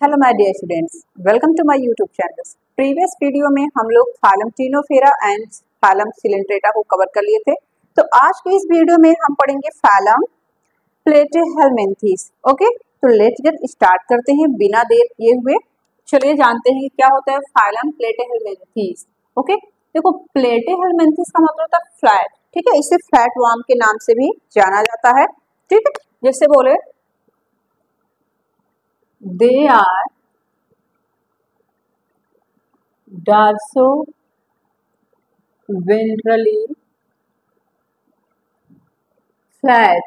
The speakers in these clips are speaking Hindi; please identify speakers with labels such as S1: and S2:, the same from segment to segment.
S1: Hello my dear students, welcome to my YouTube channel. Previous video में हम लोग phylum ctenophora and phylum coelenterata को कवर कर लिए थे। तो आज के इस वीडियो में हम पढ़ेंगे फाइलम प्लेटिहेलमिन्थेस। ओके, तो लेट्स गेट स्टार्ट करते हैं बिना देर किए हुए। चलिए जानते हैं क्या होता है फाइलम प्लेटिहेलमिन्थेस। ओके, देखो प्लेटिहेलमिन्थेस का मतलब होता है फ्लैट। ठीक है, इसे फ्लैट वर्म के नाम से भी जाना जाता है। ठीक है, जैसे बोले they are dorso-ventrally flat।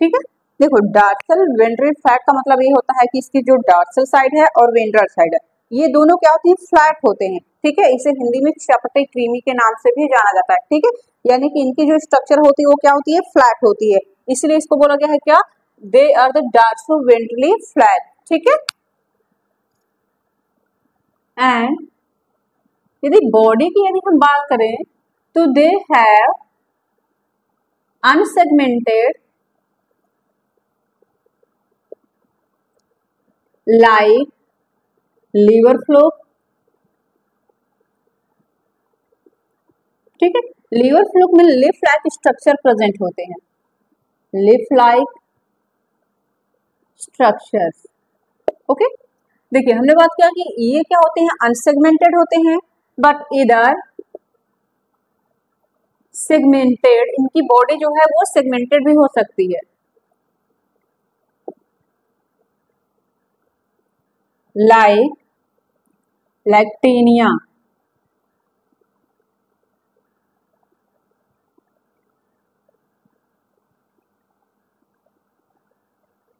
S1: ठीक है, देखो डार्सल वेंट्रल फ्लैट का मतलब ये होता है कि इसकी जो डार्सल साइड है और वेंट्रल साइड है ये दोनों क्या होती है, फ्लैट होते हैं। ठीक है, इसे हिंदी में चपटे क्रीमी के नाम से भी जाना जाता है। ठीक है, यानी कि इनकी जो स्ट्रक्चर होती है वो क्या होती है, फ्लैट होती है, इसलिए इसको बोला गया है क्या, they are the dorsoventrally flat. ठीक है, एंड यदि बॉडी की यदि हम बात करें तो they have unsegmented like liver fluke. ठीक है, लीवर फ्लूक में लिफ लाइक स्ट्रक्चर प्रेजेंट होते हैं, लिफ लाइक स्ट्रक्चर्स। ओके, देखिए हमने बात किया कि ये क्या होते हैं, अनसेगमेंटेड होते हैं, बट इधर सेगमेंटेड, इनकी बॉडी जो है वो सेगमेंटेड भी हो सकती है, लाइक लैक्टेनिया।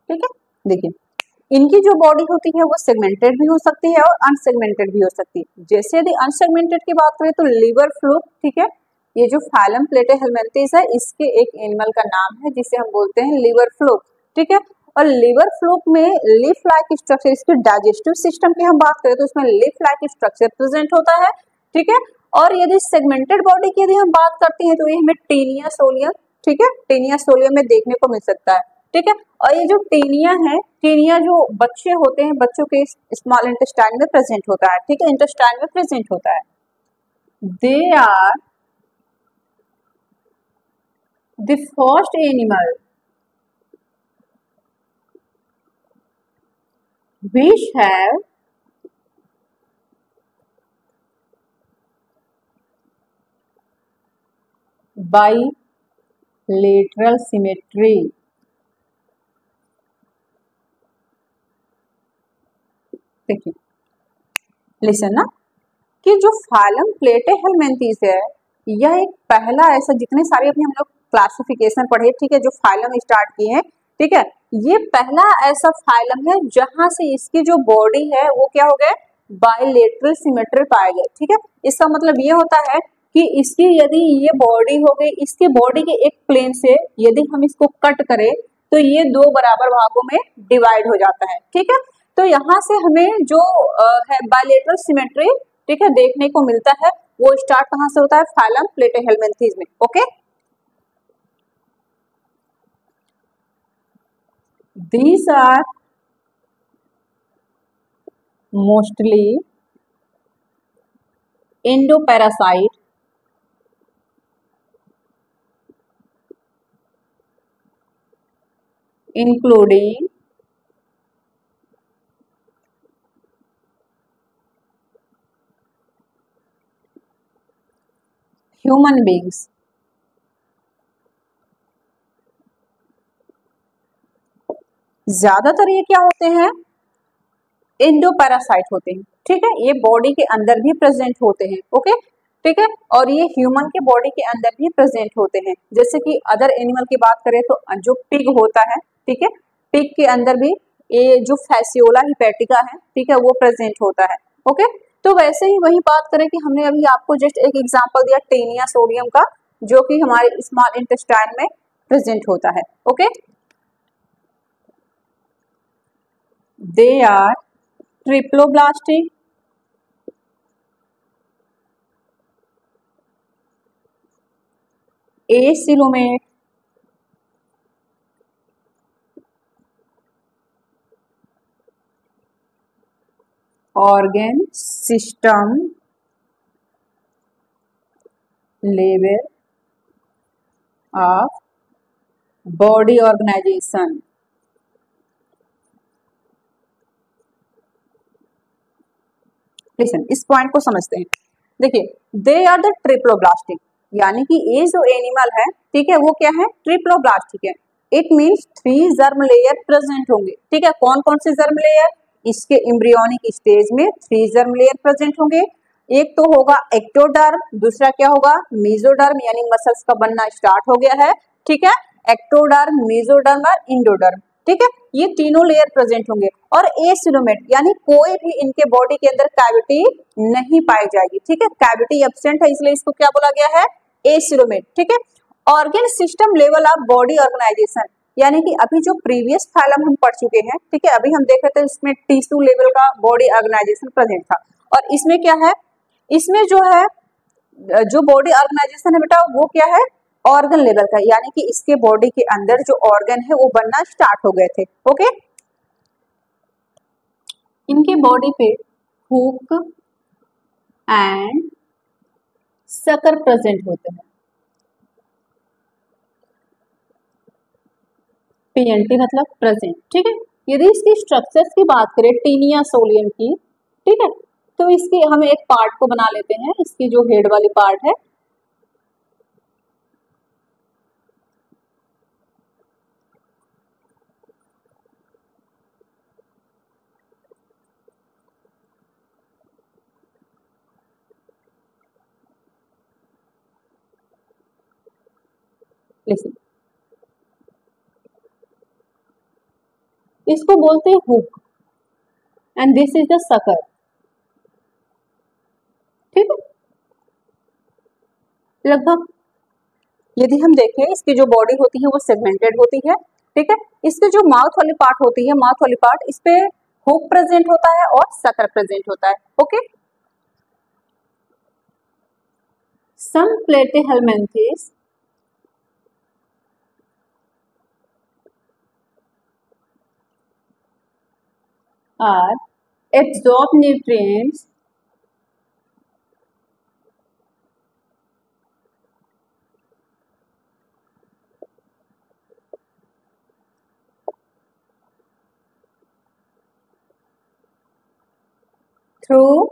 S1: ठीक है, देखिए इनकी जो बॉडी होती है वो सेगमेंटेड भी हो सकती है और अनसेगमेंटेड भी हो सकती है। जैसे यदि अनसेगमेंटेड की बात करें तो लिवर फ्लूक। ठीक है, ये जो फाइलम प्लेटिहेलमिन्थेस है इसके एक एनिमल का नाम है जिसे हम बोलते हैं लिवर फ्लूक। ठीक है, और लिवर फ्लूक में लिफ लाइक स्ट्रक्चर, इसके डाइजेस्टिव सिस्टम की हम बात करें तो उसमें लिफ लाइक स्ट्रक्चर प्रेजेंट होता है। ठीक है, और यदि सेगमेंटेड बॉडी की यदि हम बात करते हैं तो ये हमें टेनिया सोलियम, ठीक है, टेनिया सोलियम में देखने को मिल सकता है। ठीक है, और ये जो टेनिया है, टेनिया जो बच्चे होते हैं बच्चों के स्मॉल इंटेस्टाइन में प्रेजेंट होता है। ठीक है, इंटेस्टाइन में प्रेजेंट होता है। They are the first animal which have bilateral symmetry। देखिए लिसन ना, कि जो फाइलम प्लेटिहेलमिन्थेस है यह एक पहला ऐसा, जितने सारे अपने हम लोग क्लासिफिकेशन पढ़े, ठीक है, जो फाइलम स्टार्ट किए हैं, ठीक है, ये पहला ऐसा फाइलम है जहां से इसकी जो बॉडी है वो क्या हो गए, बाइलेटरल सिमेट्री पाए गए। ठीक है, इसका मतलब ये होता है कि इसकी यदि ये बॉडी हो गई, इसके बॉडी के एक प्लेन से यदि हम इसको कट करें तो ये दो बराबर भागों में डिवाइड हो जाता है। ठीक है, तो यहाँ से हमें जो है बाइलेटरल सिमेट्री, ठीक है, देखने को मिलता है। वो स्टार्ट कहाँ से होता है, फाइलम प्लेटिहेलमिन्थेस में। Okay, these are mostly endoparasite including human beings। ज्यादातर ये क्या होते हैं, एंडोपैरासाइट होते हैं। ठीक है, ये बॉडी के अंदर भी प्रेजेंट होते हैं। ओके, ठीक है, और ये ह्यूमन के बॉडी के अंदर भी प्रेजेंट होते हैं। जैसे कि अदर एनिमल की बात करें तो जो पिग होता है, ठीक है, पिग के अंदर भी ये जो फैसियोला हिपैटिका है, ठीक है, वो प्रेजेंट होता है। ओके, तो वैसे ही वही बात करें कि हमने अभी आपको जस्ट एक एग्जाम्पल दिया टेनिया सोडियम का, जो कि हमारे स्मॉल इंटेस्टाइन में प्रेजेंट होता है। Okay, they are triploblastic, acoelomate, organ system level of body organization. Listen, इस पॉइंट को समझते हैं। देखिए, दे आर द ट्रिप्लोब्लास्टिक, यानी कि ये जो एनिमल है, ठीक है, वो क्या है, ट्रिप्लोब्लास्टिक है। It means 3 germ layer present होंगे, ठीक है। कौन कौन से जर्म लेयर, इसके एम्ब्रियोनिक स्टेज में 3 जर्म लेयर प्रेजेंट होंगे। एक तो होगा एक्टोडर्म, दूसरा क्या होगा, मेसोडर्म, यानी मसल्स का बनना स्टार्ट हो गया है, ठीक है। एक्टोडर्म, मेसोडर्म और इंडोडर्म, ठीक है, ये तीनों लेयर प्रेजेंट होंगे। और एसिलोमेट, यानी कोई भी इनके बॉडी के अंदर कैविटी नहीं पाई जाएगी, ठीक है। कैविटी एब्सेंट है, इसलिए इसको क्या बोला गया है, एसिलोमेट, ठीक है। Organ system level of body organization, यानी कि अभी जो प्रीवियस फाइलम हम पढ़ चुके हैं, ठीक है, अभी हम देख रहे थे इसमें टिश्यू लेवल का बॉडी ऑर्गेनाइजेशन प्रेजेंट था। और इसमें क्या है, इसमें जो है जो बॉडी ऑर्गेनाइजेशन है बेटा, वो क्या है, ऑर्गन लेवल का, यानी कि इसके बॉडी के अंदर जो ऑर्गन है वो बनना स्टार्ट हो गए थे। ओके, इनके बॉडी पे हुक एंड सकर प्रेजेंट होते हैं। पीएनटी मतलब प्रेजेंट, ठीक है। यदि इसकी स्ट्रक्चर्स की बात करें टीनिया सोलियम की, ठीक है, तो इसकी हम एक पार्ट को बना लेते हैं, इसकी जो हेड वाली पार्ट है, लिसन, इसको बोलते हैं hook and this is the sucker, ठीक है। लगभग यदि हम देखें, इसकी जो बॉडी होती है वो सेगमेंटेड होती है, ठीक है। इसके जो माउथ वाली पार्ट होती है, माउथ वाली पार्ट, इस पे हुक प्रेजेंट होता है और सकर प्रेजेंट होता है। Okay, some platyhelminthes are absorb nutrients through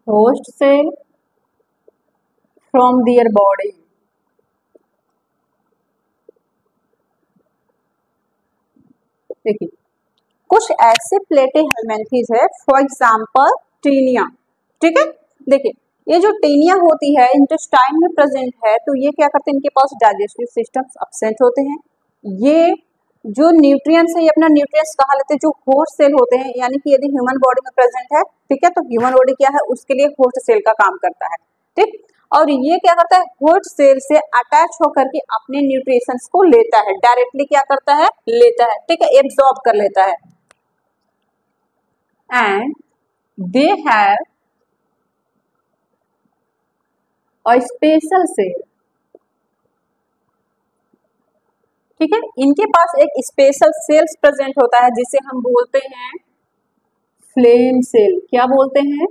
S1: host cell from their body. देखिए, कुछ ऐसे प्लेटिहेल्मिन्थेस है, फॉर एग्जांपल टीनिया, ठीक है। देखिए, ये जो टीनिया होती है इंटेस्टाइन में प्रेजेंट है, तो ये क्या करते हैं, इनके पास डाइजेस्टिव सिस्टम एब्सेंट होते हैं। ये जो न्यूट्रिएंट्स है, ये अपना न्यूट्रिएंट्स कहाँ लेते हैं, जो होस्ट सेल होते हैं, यानी कि यदि ह्यूमन बॉडी में प्रेजेंट है, ठीक है, तो ह्यूमन बॉडी क्या है, उसके लिए होस्ट सेल का काम करता है, ठीक। और ये क्या करता है, होस्ट सेल से अटैच होकर के अपने न्यूट्रिशंस को लेता है, डायरेक्टली क्या करता है, लेता है, ठीक है, एब्जॉर्ब कर लेता है। And they have a special cell, ठीक है, इनके पास एक स्पेशल सेल्स प्रेजेंट होता है जिसे हम बोलते हैं फ्लेम सेल। क्या बोलते हैं,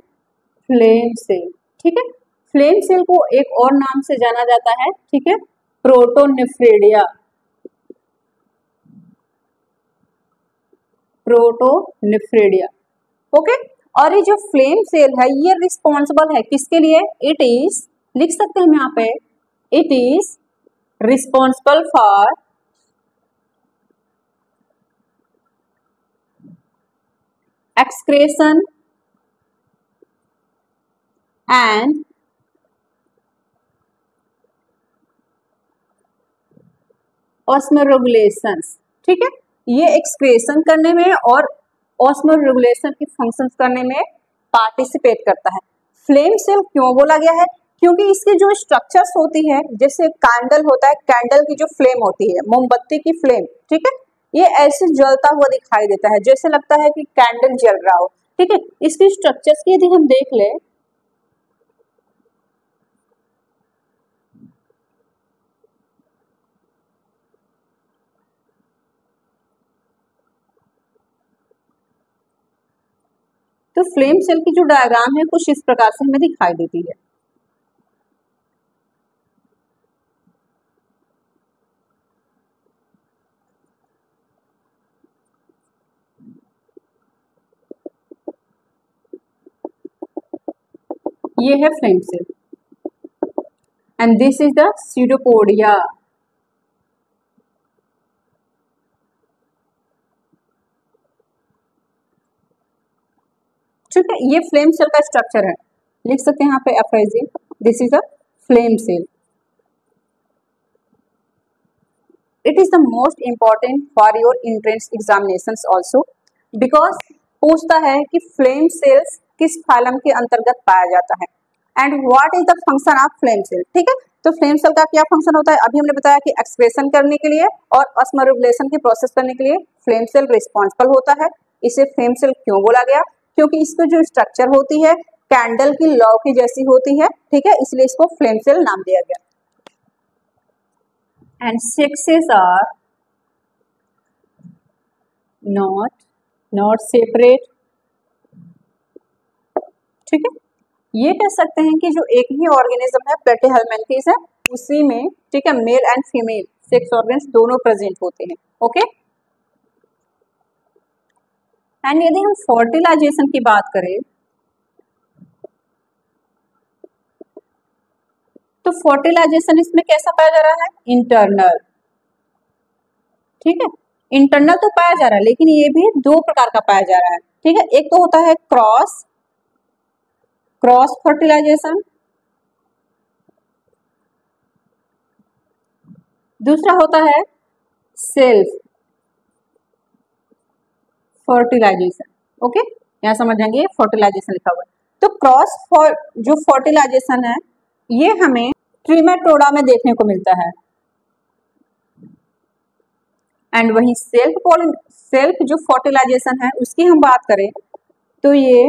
S1: फ्लेम सेल, ठीक है। फ्लेम सेल को एक और नाम से जाना जाता है, ठीक है, प्रोटोनेफ्रेडिया, प्रोटोनेफ्रेडिया, ओके। और ये जो फ्लेम सेल है, ये रिस्पॉन्सिबल है किसके लिए, इट इज, लिख सकते हैं हम यहाँ पे, it is responsible for excretion and ऑस्मोरेगुलेशंस, ठीक है, ये एक्सक्रेशन करने में और ऑस्मोरेगुलेशन की फंक्शंस करने में पार्टिसिपेट करता है। फ्लेम सेल क्यों बोला गया है, क्योंकि इसकी जो स्ट्रक्चर्स होती है, जैसे कैंडल होता है, कैंडल की जो फ्लेम होती है, मोमबत्ती की फ्लेम, ठीक है, ये ऐसे जलता हुआ दिखाई देता है, जैसे लगता है कि कैंडल जल रहा हो, ठीक है। इसकी स्ट्रक्चर्स की यदि हम देख ले, तो फ्लेम सेल की जो डायग्राम है कुछ इस प्रकार से हमें दिखाई देती है। ये है flame cell and this is the pseudopodia. ठीक है, ये फ्लेम सेल का स्ट्रक्चर है, लिख सकते हैं यहाँ पे FIG, this is a flame cell. It is the most important for your entrance examinations also, because पूछता है कि फ्लेम सेल्स किस फाइलम के अंतर्गत पाया जाता है and what is the function of flame cell. ठीक है, तो फ्लेम सेल का क्या फंक्शन होता है, अभी हमने बताया कि एक्सप्रेशन करने के लिए और ऑस्मोरेगुलेशन की प्रोसेस करने के लिए फ्लेम सेल रिस्पॉन्सिबल होता है। इसे फ्लेम सेल क्यों बोला गया, क्योंकि इसकी जो स्ट्रक्चर होती है कैंडल की लौ की जैसी होती है। ठीक है, इसलिए इसको फ्लेम सेल नाम दिया गया। And sexes are not separate. ठीक है, ये कह सकते हैं कि जो एक ही ऑर्गेनिज्म है प्लेटिहेलमिन्थेस है, उसी में ठीक है male and female sex organs दोनों प्रेजेंट होते हैं। ओके, एंड यदि हम फर्टिलाइजेशन की बात करें तो फर्टिलाइजेशन इसमें कैसा पाया जा रहा है, इंटरनल। ठीक है, इंटरनल तो पाया जा रहा है, लेकिन ये भी दो प्रकार का पाया जा रहा है। ठीक है, एक तो होता है क्रॉस फर्टिलाइजेशन, दूसरा होता है सेल्फ फर्टिलाइजेशन। ओके, यहां समझ जाएंगे फर्टिलाइजेशन लिखा हुआ है। तो जो फर्टिलाइजेशन है ये हमें ट्रिमेटोडा में देखने को मिलता है, एंड वही सेल्फ जो फर्टिलाइजेशन है उसकी हम बात करें तो ये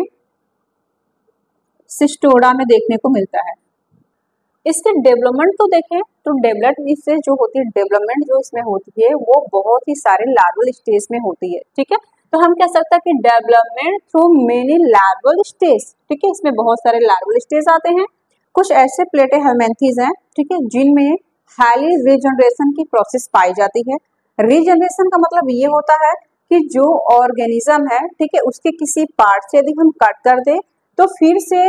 S1: सिस्टोडा में देखने को मिलता है। इसके डेवलपमेंट तो देखें तो डेवलपमेंट से जो होती है, डेवलपमेंट जो इसमें होती है वो बहुत ही सारे लार्वल स्टेज में होती है। ठीक है, तो हम कह सकते हैं कि development through many larval stage. ठीक है, इसमें बहुत सारे लार्वल स्टेज आते हैं। कुछ ऐसे प्लेटिहेलमिन्थेस हैं, ठीक है, जिनमें हाईली रीजनरेशन की प्रोसेस पाई जाती है। रीजनरेशन का मतलब ये होता है कि जो ऑर्गेनिज्म है, ठीक है, उसके किसी पार्ट से यदि हम कट कर दे तो फिर से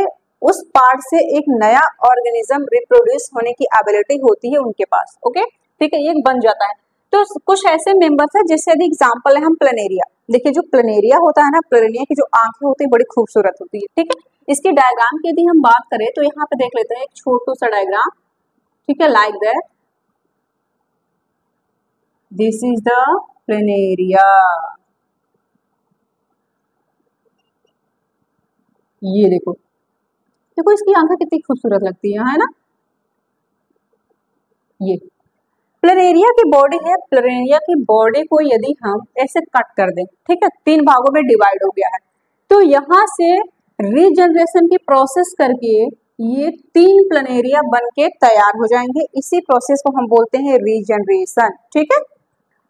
S1: उस पार्ट से एक नया ऑर्गेनिज्म रिप्रोड्यूस होने की एबिलिटी होती है उनके पास। ओके, ठीक है, ये बन जाता है। तो कुछ ऐसे मेंबर्स है, जैसे यदि एग्जांपल है हम प्लेनेरिया। देखिए जो प्लेनेरिया होता है ना, प्लेनेरिया की जो आंखें होती है बड़ी खूबसूरत होती है। ठीक है, इसके डायग्राम की यदि हम बात करें तो यहाँ पे देख लेते हैं एक छोटू सा डायग्राम। ठीक है, like that, this is the planaria. ये देखो देखो इसकी आंखें कितनी खूबसूरत लगती है ना। ये प्लेनेरिया की बॉडी है, प्लेनेरिया की बॉडी को यदि हम ऐसे कट कर दें, ठीक है, 3 भागों में डिवाइड हो गया है, तो यहाँ से रीजनरेशन की प्रोसेस करके ये 3 प्लेनेरिया बन के तैयार हो जाएंगे। इसी प्रोसेस को हम बोलते हैं रीजनरेशन। ठीक है,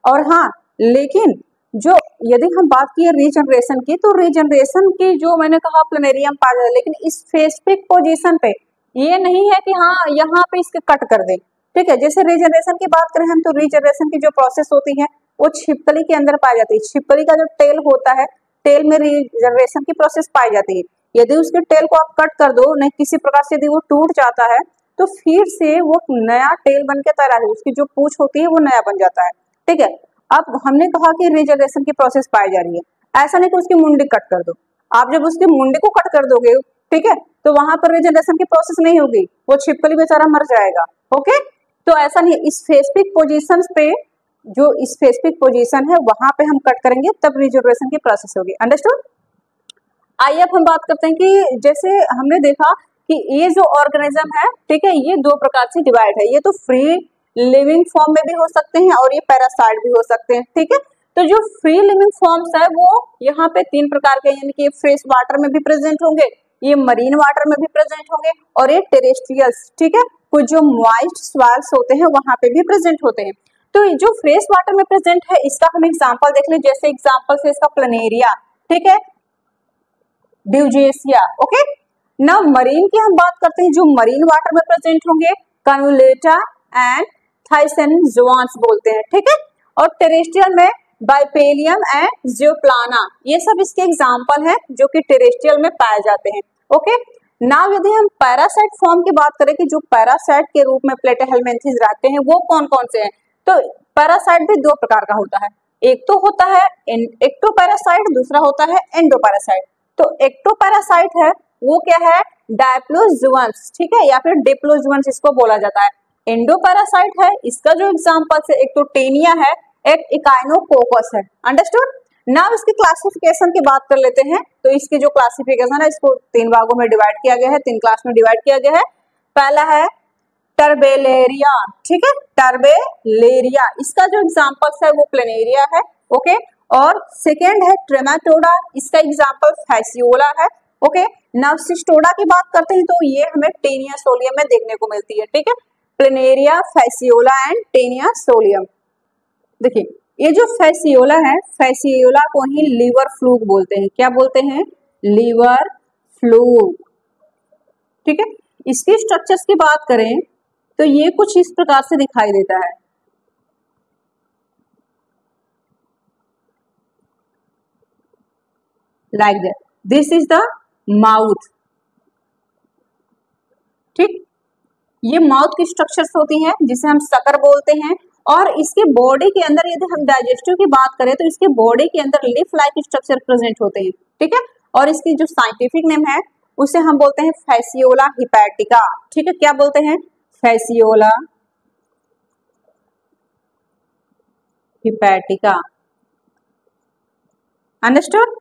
S1: और हाँ, लेकिन जो यदि हम बात की रीजनरेशन की, तो रीजनरेशन की जो मैंने कहा प्लेनेरियम पाया जाता है, लेकिन इस स्पेसिफिक पोजीशन पे ये नहीं है कि हाँ यहाँ पे इसके कट कर दें। ठीक है, जैसे रीजनरेशन की बात करें हम, तो रीजनरेशन की जो प्रोसेस होती है वो छिपकली के अंदर पाई जाती है। छिपकली का जो टेल होता है, टेल में रीजनरेशन की प्रोसेस पाई जाती है। यदि उसके टेल को आप कट कर दो, नहीं किसी प्रकार से यदि वो टूट जाता है, तो फिर से वो नया टेल बन के तैयार है, उसकी जो पूंछ होती है वो नया बन जाता है। ठीक है, अब हमने कहा कि रीजनरेशन की प्रोसेस पाई जा रही है, ऐसा नहीं कि उसकी मुंडी कट कर दो। आप जब उसकी मुंडी को कट कर दोगे, ठीक है, तो वहां पर रीजनरेशन की प्रोसेस नहीं होगी, वो छिपकली बेचारा मर जाएगा। ओके, तो ऐसा नहीं, इस स्पेसिफिक पोजीशंस पे, जो स्पेसिफिक पोजीशन है वहां पे हम कट करेंगे तब रीजनरेशन की प्रोसेस होगी। अंडरस्टूड? आइए अब हम बात करते हैं कि जैसे हमने देखा कि ये जो ऑर्गेनिज्म है, ठीक है, ये 2 प्रकार से डिवाइड है। ये तो फ्री लिविंग फॉर्म में भी हो सकते हैं और ये पैरासाइट भी हो सकते हैं। ठीक है, तो जो फ्री लिविंग फॉर्म्स है वो यहाँ पे 3 प्रकार के, यानी कि फ्रेश वाटर में भी प्रेजेंट होंगे, ये मरीन वाटर में भी प्रेजेंट होंगे, और ये टेरेस्ट्रियल्स, ठीक है, कुछ जो मॉइस्ट सॉइल्स होते हैं वहां पे भी प्रेजेंट होते हैं। तो जो फ्रेश वाटर में प्रेजेंट है इसका हम एग्जाम्पल देख ले, जैसे एग्जाम्पल से इसका प्लेनेरिया। ठीक है, ड्यूजेसिया। ओके, नाउ मरीन की हम बात करते हैं, जो मरीन वाटर में प्रेजेंट होंगे, कन्वुलेटा एंड थाइसेनजोआन्स बोलते हैं, ठीक है। और टेरेस्ट्रियल में बाइपेलियम एंड जियोप्लाना, ये सब इसके एग्जाम्पल हैं जो कि टेरेस्ट्रियल में पाए जाते हैं। ओके, नाउ यदि हम पैरासाइट फॉर्म की बात करें कि जो पैरासाइट के रूप में प्लेटेहेलमिन्थेस रहते हैं वो कौन कौन से हैं, तो पैरासाइट भी दो प्रकार का होता है, एक तो होता है एक्टोपैरासाइट, दूसरा होता है एंडोपैरासाइट। तो एक्टोपैरासाइट है वो क्या है, डायप्लोजुअन्स, ठीक है, या फिर डिप्लोजुअन्स इसको बोला जाता है। एंडोपैरासाइट है, इसका जो एग्जांपल है एक तो टेनिया है, एक इकाइनोकोकस है। अंडरस्टूड। नाउ इसकी क्लासिफिकेशन की बात कर लेते हैं। तो इसकी जो क्लासिफिकेशन है इसको तीन भागों में डिवाइड किया गया है, तीन क्लास में डिवाइड किया गया है। पहला है टर्बेलेरिया, ठीक है, टर्बेलेरिया, इसका जो एग्जांपल है वो प्लेनेरिया है। ओके, और सेकेंड है ट्रेमाटोडा, इसका एग्जांपल फैसियोला है। ओके, नाउ सिस्टोडा की बात करते हैं तो ये हमें टेनिया सोलियम में देखने को मिलती है, ठीक है, planaria, Fasciola and Taenia solium. देखिए ये जो फैसियोला है, फैसियोला को ही लीवर फ्लूक बोलते हैं, क्या बोलते हैं, लीवर फ्लूक, ठीक है। इसके स्ट्रक्चर्स की बात करें तो ये कुछ इस प्रकार से दिखाई देता है, like that, this is the mouth, ठीक, ये माउथ की स्ट्रक्चर्स होती हैं जिसे हम सकर बोलते हैं। और इसके बॉडी के अंदर यदि हम डाइजेस्टिव की बात करें तो इसके बॉडी के अंदर लिफ लाइक स्ट्रक्चर प्रेजेंट होते हैं, ठीक है। और इसकी जो साइंटिफिक नेम है उसे हम बोलते हैं फैसियोला हिपैटिका, ठीक है, क्या बोलते हैं, फैसियोला हिपैटिका। अंडरस्टूड।